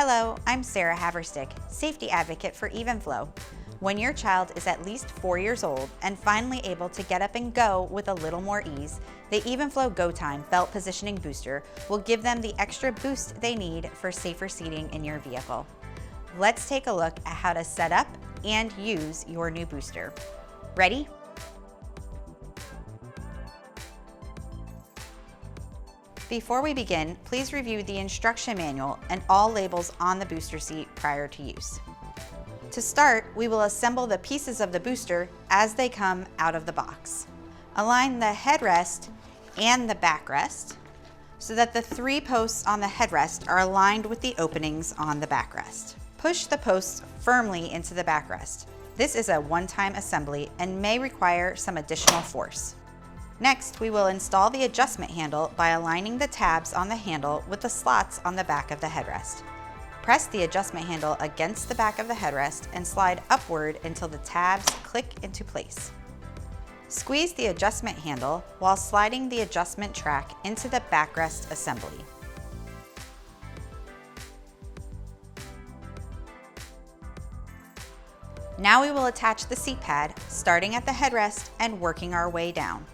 Hello, I'm Sarah Haverstick, safety advocate for Evenflo. When your child is at least 4 years old and finally able to get up and go with a little more ease, the Evenflo GoTime belt positioning booster will give them the extra boost they need for safer seating in your vehicle. Let's take a look at how to set up and use your new booster. Ready? Before we begin, please review the instruction manual and all labels on the booster seat prior to use. To start, we will assemble the pieces of the booster as they come out of the box. Align the headrest and the backrest so that the 3 posts on the headrest are aligned with the openings on the backrest. Push the posts firmly into the backrest. This is a one-time assembly and may require some additional force. Next, we will install the adjustment handle by aligning the tabs on the handle with the slots on the back of the headrest. Press the adjustment handle against the back of the headrest and slide upward until the tabs click into place. Squeeze the adjustment handle while sliding the adjustment track into the backrest assembly. Now we will attach the seat pad, starting at the headrest and working our way down.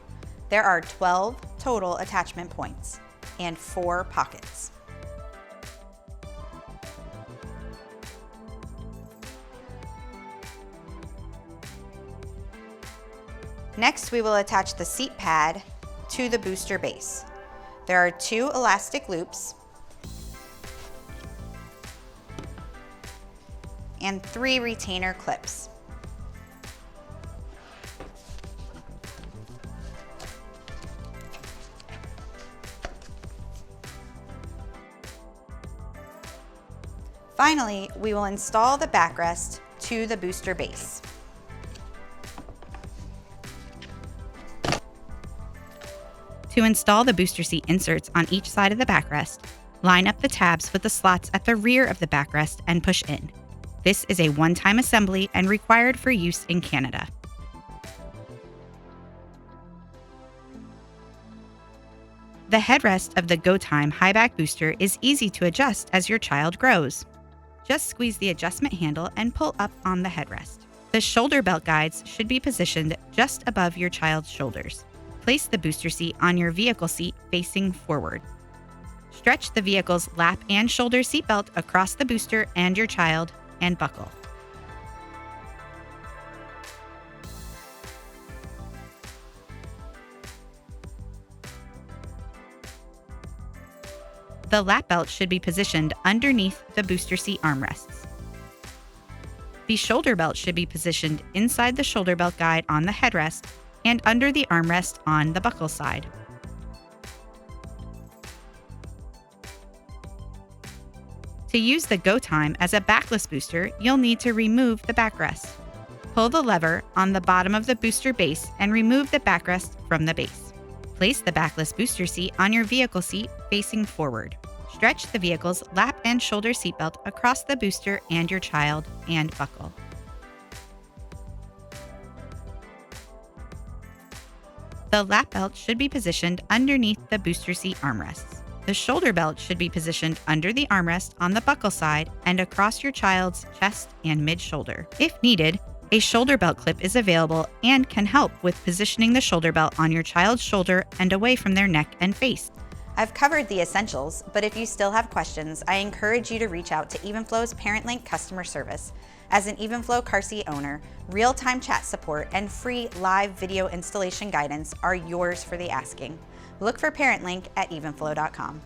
There are 12 total attachment points and 4 pockets. Next, we will attach the seat pad to the booster base. There are 2 elastic loops and 3 retainer clips. Finally, we will install the backrest to the booster base. To install the booster seat inserts on each side of the backrest, line up the tabs with the slots at the rear of the backrest and push in. This is a one-time assembly and required for use in Canada. The headrest of the GoTime Highback booster is easy to adjust as your child grows. Just squeeze the adjustment handle and pull up on the headrest. The shoulder belt guides should be positioned just above your child's shoulders. Place the booster seat on your vehicle seat facing forward. Stretch the vehicle's lap and shoulder seatbelt across the booster and your child and buckle. The lap belt should be positioned underneath the booster seat armrests. The shoulder belt should be positioned inside the shoulder belt guide on the headrest and under the armrest on the buckle side. To use the GoTime as a backless booster, you'll need to remove the backrest. Pull the lever on the bottom of the booster base and remove the backrest from the base. Place the backless booster seat on your vehicle seat facing forward. Stretch the vehicle's lap and shoulder seatbelt across the booster and your child and buckle. The lap belt should be positioned underneath the booster seat armrests. The shoulder belt should be positioned under the armrest on the buckle side and across your child's chest and mid-shoulder. If needed, a shoulder belt clip is available and can help with positioning the shoulder belt on your child's shoulder and away from their neck and face. I've covered the essentials, but if you still have questions, I encourage you to reach out to Evenflo's ParentLink customer service. As an Evenflo car seat owner, real-time chat support and free live video installation guidance are yours for the asking. Look for ParentLink at evenflo.com.